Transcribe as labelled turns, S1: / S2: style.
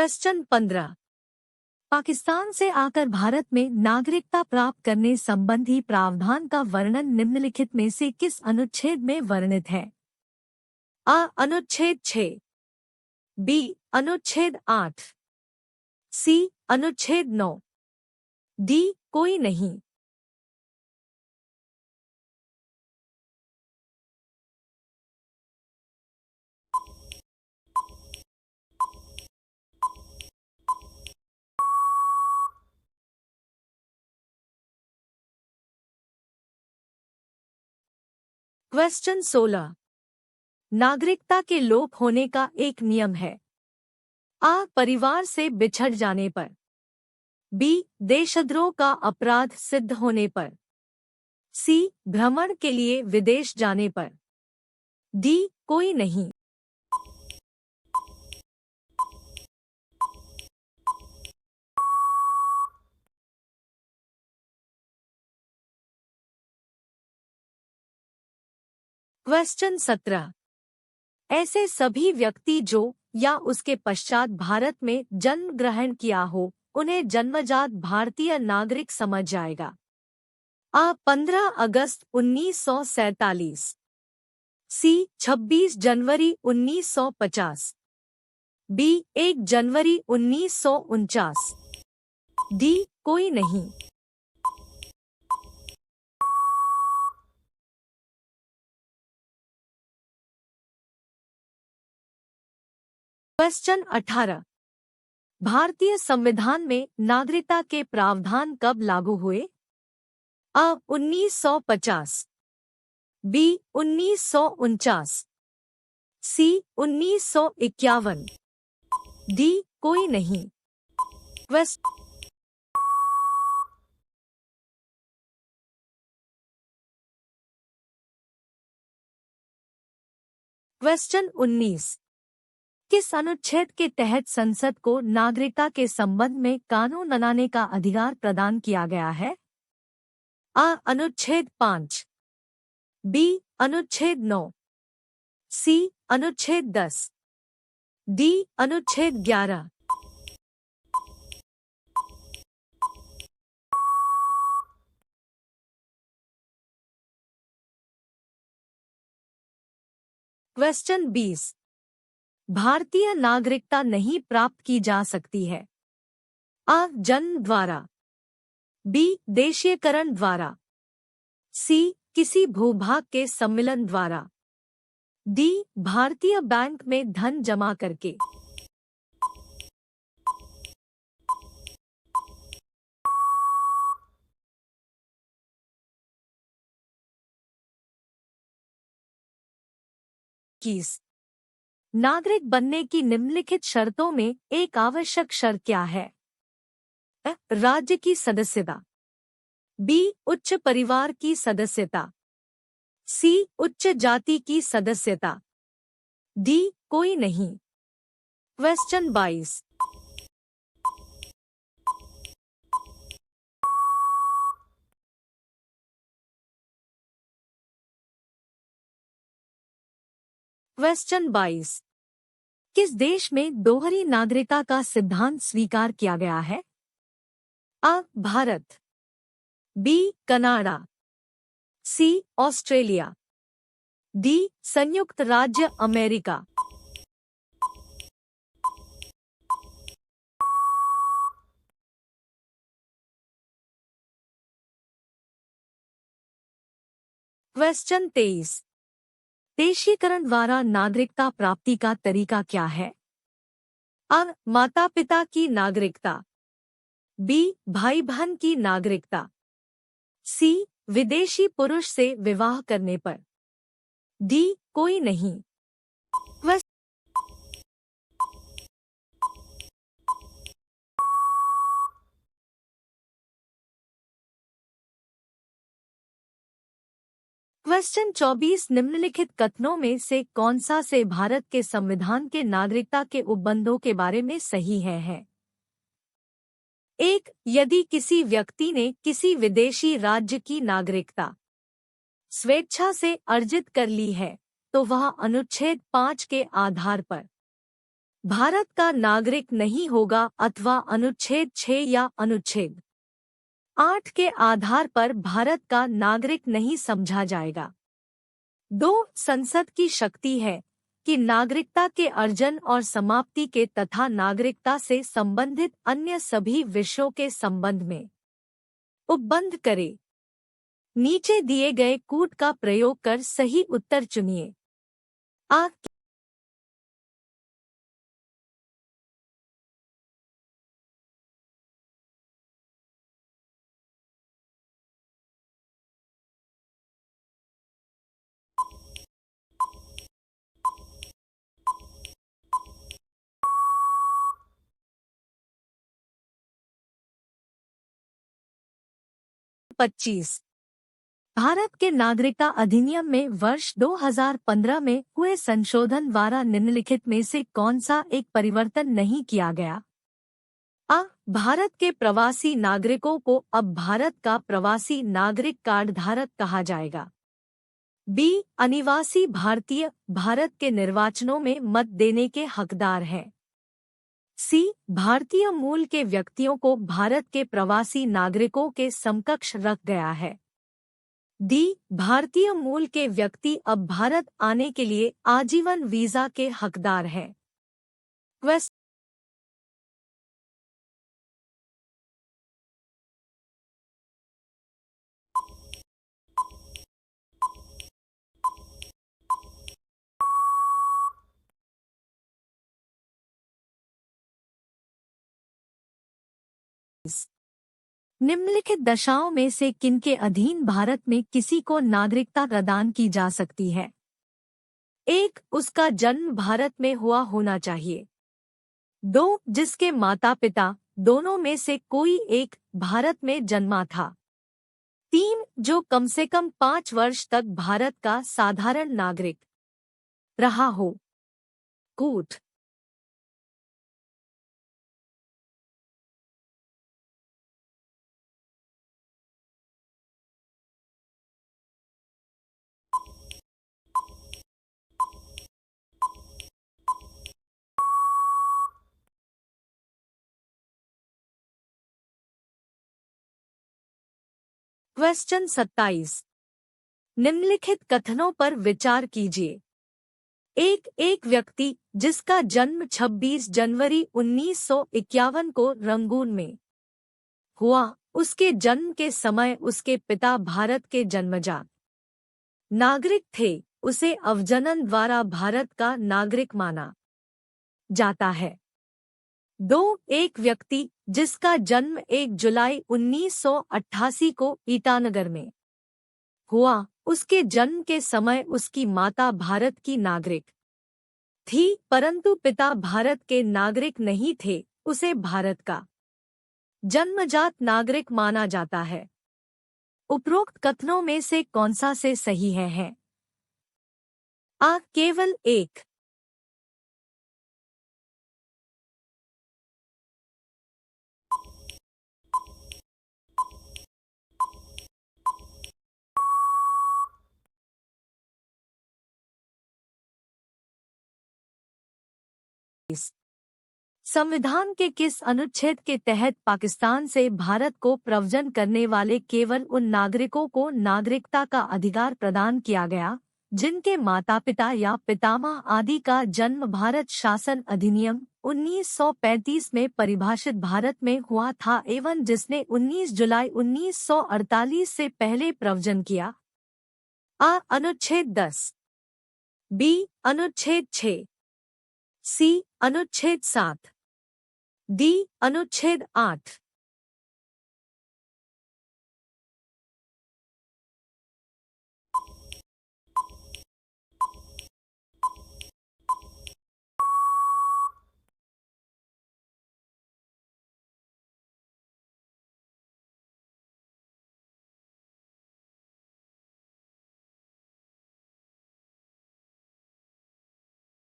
S1: Question 15। Pakistan से आकर भारत में नागरिकता प्राप्त करने संबंधी प्रावधान का वर्णन निम्नलिखित में से किस अनुच्छेद में वर्णित है? अ. अनुच्छेद 6, बी. अनुच्छेद 8, सी. अनुच्छेद 9, डी. कोई नहीं। क्वेश्चन 16। नागरिकता के लोप होने का एक नियम है। अ. परिवार से बिछड़ जाने पर, बी. देशद्रोह का अपराध सिद्ध होने पर, सी. भ्रमण के लिए विदेश जाने पर, डी. कोई नहीं। क्वेश्चन 17। ऐसे सभी व्यक्ति जो या उसके पश्चात भारत में जन्म ग्रहण किया हो उन्हें जन्मजात भारतीय नागरिक समझ जाएगा। अ. 15 अगस्त 1947, सी. 26 जनवरी 1950, बी. 1 जनवरी 1949, डी. कोई नहीं। क्वेश्चन 18। भारतीय संविधान में नागरिकता के प्रावधान कब लागू हुए? अ. 1950, बी. 1949, सी. 1951, डी. कोई नहीं। क्वेश्चन 19। किस अनुच्छेद के तहत संसद को नागरिकता के संबंध में कानून बनाने का अधिकार प्रदान किया गया है? अ. अनुच्छेद 5, बी. अनुच्छेद 9, सी. अनुच्छेद 10, डी. अनुच्छेद 11। क्वेश्चन 20। भारतीय नागरिकता नहीं प्राप्त की जा सकती है। अ. जन्म द्वारा, बी. देशीयकरण द्वारा, सी. किसी भूभाग के सम्मिलन द्वारा, डी. भारतीय बैंक में धन जमा करके। नागरिक बनने की निम्नलिखित शर्तों में एक आवश्यक शर्त क्या है? अ. राज्य की सदस्यता, बी. उच्च परिवार की सदस्यता, सी. उच्च जाति की सदस्यता, डी. कोई नहीं। क्वेश्चन 22। क्वेश्चन 22। किस देश में दोहरी नागरिकता का सिद्धांत स्वीकार किया गया है? अ. Bharat, B. Canada, C. Australia, D. संयुक्त राज्य अमेरिका। क्वेश्चन 23। देशीकरण द्वारा नागरिकता प्राप्ति का तरीका क्या है? अ. माता पिता की नागरिकता, बी. भाई बहन की नागरिकता, सी. विदेशी पुरुष से विवाह करने पर, डी. कोई नहीं। क्वेश्चन 24। निम्नलिखित कथनों में से कौन सा से भारत के संविधान के नागरिकता के उपबंधों के बारे में सही है? 1. यदि किसी व्यक्ति ने किसी विदेशी राज्य की नागरिकता स्वेच्छा से अर्जित कर ली है तो वह अनुच्छेद 5 के आधार पर भारत का नागरिक नहीं होगा अथवा अनुच्छेद 6 या अनुच्छेद 8 के आधार पर भारत का नागरिक नहीं समझा जाएगा। 2 संसद की शक्ति है कि नागरिकता के अर्जन और समाप्ति के तथा नागरिकता से संबंधित अन्य सभी विषयों के संबंध में उपबंध करे। नीचे दिए गए कूट का प्रयोग कर सही उत्तर चुनिए। आ 25 भारत के नागरिकता अधिनियम में वर्ष 2015 में हुए संशोधन द्वारा निम्नलिखित में से कौन सा एक परिवर्तन नहीं किया गया? अ. भारत के प्रवासी नागरिकों को अब भारत का प्रवासी नागरिक कार्ड धारक कहा जाएगा। बी. अनिवासी भारतीय भारत के निर्वाचनों में मत देने के हकदार हैं। सी. भारतीय मूल के व्यक्तियों को भारत के प्रवासी नागरिकों के समकक्ष रख गया है। डी. भारतीय मूल के व्यक्ति अब भारत आने के लिए आजीवन वीजा के हकदार हैं। निम्नलिखित दशाओं में से किनके अधीन भारत में किसी को नागरिकता प्रदान की जा सकती है? 1. उसका जन्म भारत में हुआ होना चाहिए। 2. जिसके माता पिता दोनों में से कोई एक भारत में जन्मा था। 3. जो कम से कम 5 वर्ष तक भारत का साधारण नागरिक रहा हो। कूट क्वेश्चन 27 निम्नलिखित कथनों पर विचार कीजिए। एक व्यक्ति जिसका जन्म 26 जनवरी 1951 को रंगून में हुआ, उसके जन्म के समय उसके पिता भारत के जन्मजात नागरिक थे, उसे अवजनन द्वारा भारत का नागरिक माना जाता है। 2. एक व्यक्ति जिसका जन्म 1 जुलाई 1988 को ईटानगर में हुआ, उसके जन्म के समय उसकी माता भारत की नागरिक थी परंतु पिता भारत के नागरिक नहीं थे, उसे भारत का जन्मजात नागरिक माना जाता है। उपरोक्त कथनों में से कौन सा से सही है? आ. केवल एक। संविधान के किस अनुच्छेद के तहत पाकिस्तान से भारत को प्रव्रजन करने वाले केवल उन नागरिकों को नागरिकता का अधिकार प्रदान किया गया जिनके माता पिता या पितामह आदि का जन्म भारत शासन अधिनियम 1935 में परिभाषित भारत में हुआ था एवं जिसने 19 जुलाई 1948 से पहले प्रव्रजन किया? आ. अनुच्छेद 10। बी. अनुच्छेद 6। सी. अनुच्छेद 7। डी. अनुच्छेद 8।